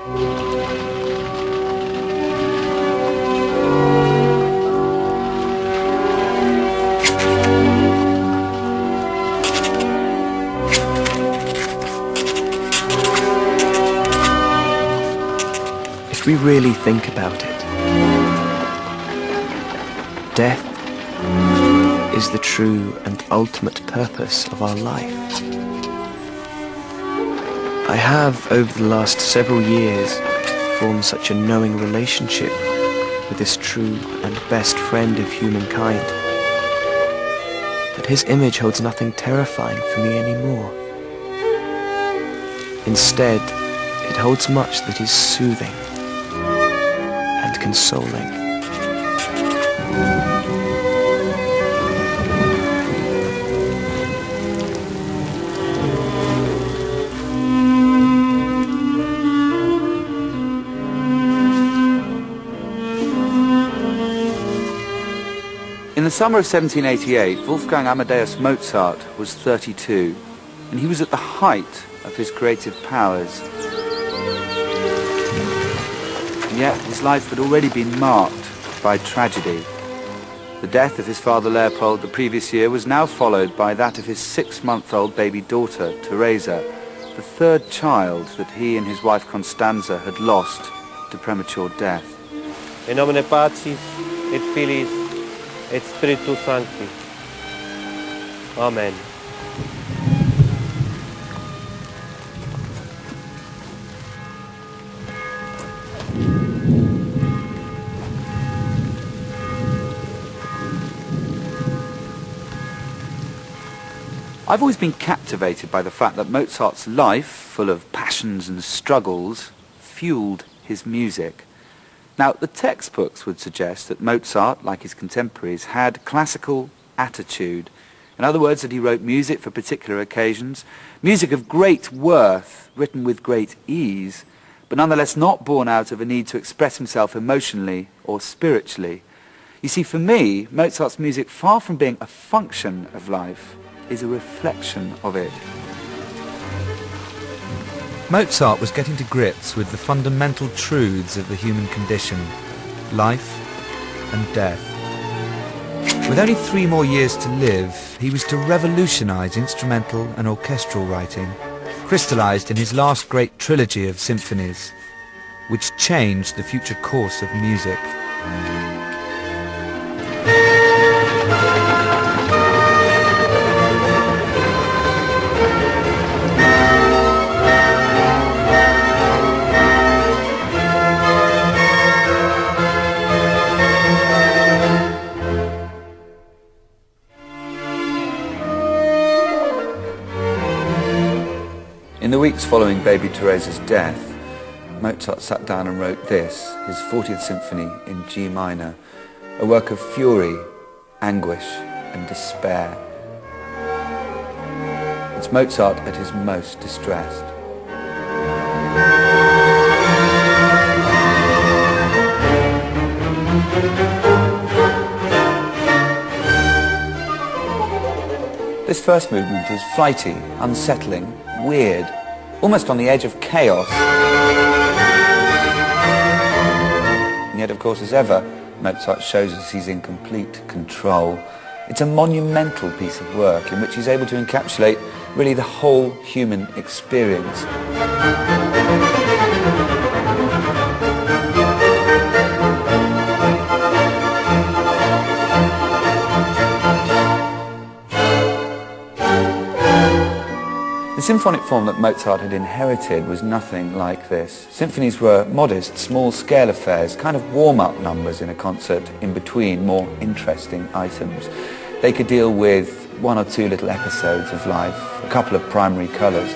If we really think about it, death is the true and ultimate purpose of our life. I have, over the last several years, formed such a knowing relationship with this true and best friend of humankind that his image holds nothing terrifying for me anymore. Instead, it holds much that is soothing and consoling. In the summer of 1788, Wolfgang Amadeus Mozart was 32, and he was at the height of his creative powers. And yet his life had already been marked by tragedy. The death of his father Leopold the previous year was now followed by that of his 6-month-old baby daughter, Teresa, the third child that he and his wife Constanza had lost to premature death. In nomine Patris et Filii et Spiritus Sancti. Amen. I've always been captivated by the fact that Mozart's life, full of passions and struggles, fueled his music. Now, the textbooks would suggest that Mozart, like his contemporaries, had classical attitude. In other words, that he wrote music for particular occasions, music of great worth, written with great ease, but nonetheless not born out of a need to express himself emotionally or spiritually. You see, for me, Mozart's music, far from being a function of life, is a reflection of it. Mozart was getting to grips with the fundamental truths of the human condition, life and death. With only 3 more years to live, he was to revolutionize instrumental and orchestral writing, crystallized in his last great trilogy of symphonies, which changed the future course of music. In the weeks following baby Teresa's death, Mozart sat down and wrote this, his 40th symphony in G minor, a work of fury, anguish and despair. It's Mozart at his most distressed. This first movement is flighty, unsettling, weird, almost on the edge of chaos. And yet, of course, as ever, Mozart shows us he's in complete control. It's a monumental piece of work in which he's able to encapsulate really the whole human experience. The symphonic form that Mozart had inherited was nothing like this. Symphonies were modest, small-scale affairs, kind of warm-up numbers in a concert in between more interesting items. They could deal with 1 or 2 little episodes of life, a couple of primary colours.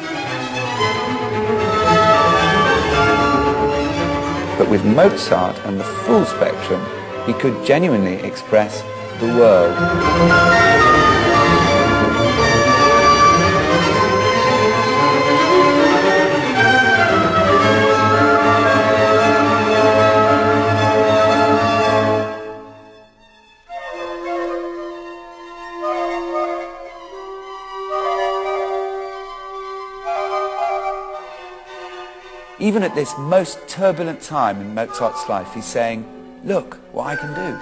But with Mozart and the full spectrum, he could genuinely express the world. Even at this most turbulent time in Mozart's life, he's saying, look what I can do.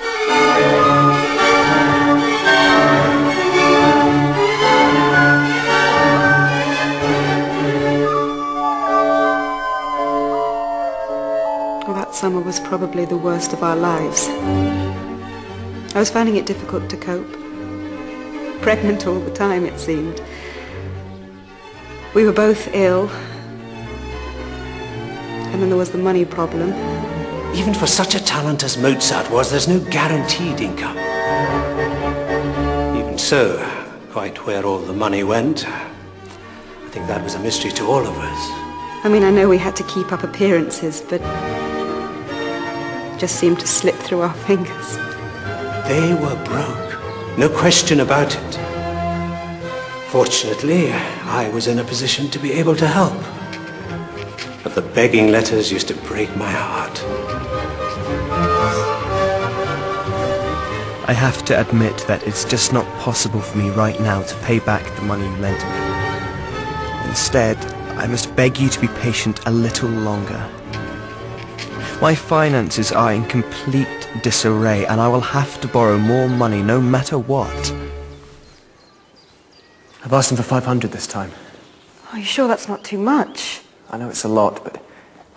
Well, that summer was probably the worst of our lives. I was finding it difficult to cope. Pregnant all the time, it seemed. We were both ill. And then there was the money problem. Even for such a talent as Mozart was, there's no guaranteed income. Even so, quite where all the money went, I think that was a mystery to all of us. I mean, I know we had to keep up appearances, but it just seemed to slip through our fingers. They were broke, no question about it. Fortunately, I was in a position to be able to help. But the begging letters used to break my heart. I have to admit that it's just not possible for me right now to pay back the money you lent me. Instead, I must beg you to be patient a little longer. My finances are in complete disarray, and I will have to borrow more money no matter what. I've asked him for 500 this time. Are you sure that's not too much? I know it's a lot, but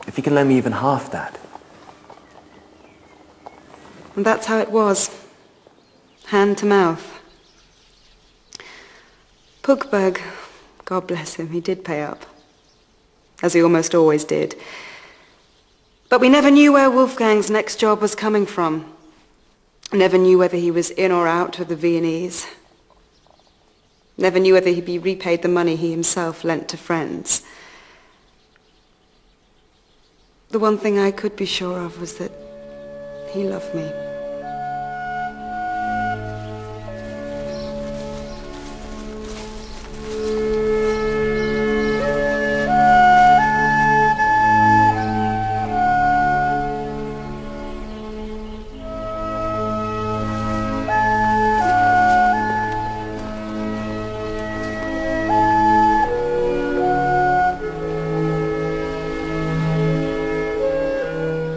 if you can lend me even half that. And that's how it was. Hand to mouth. Pugberg, God bless him, he did pay up. As he almost always did. But we never knew where Wolfgang's next job was coming from. Never knew whether he was in or out with the Viennese. Never knew whether he'd be repaid the money he himself lent to friends. The one thing I could be sure of was that he loved me.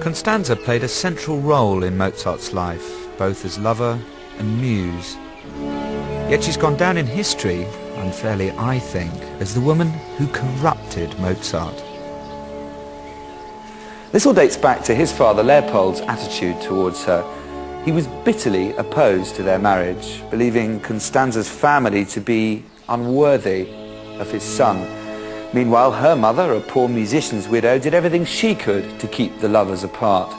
Constanza played a central role in Mozart's life, both as lover and muse. Yet she's gone down in history, unfairly I think, as the woman who corrupted Mozart. This all dates back to his father Leopold's attitude towards her. He was bitterly opposed to their marriage, believing Constanza's family to be unworthy of his son. Meanwhile, her mother, a poor musician's widow, did everything she could to keep the lovers apart.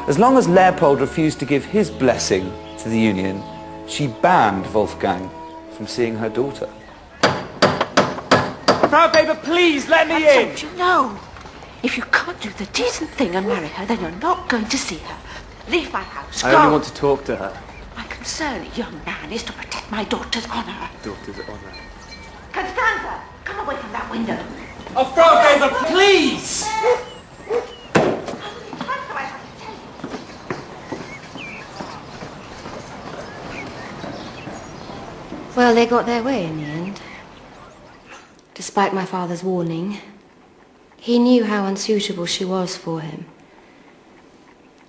As long as Leopold refused to give his blessing to the union, she banned Wolfgang from seeing her daughter. Frau Weber, please let me in! Don't you know? If you can't do the decent thing and marry her, then you're not going to see her. Leave my house. I only want to talk to her. My concern, young man, is to protect my daughter's honor. Daughter's honor. Constanza, come away from that window. Oh, Frau Weber, please! Well, they got their way in the end. Despite my father's warning, he knew how unsuitable she was for him.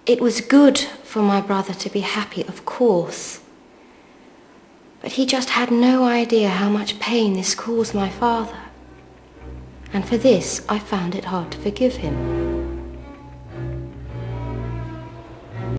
It was good for my brother to be happy, of course. But he just had no idea how much pain this caused my father. And for this, I found it hard to forgive him.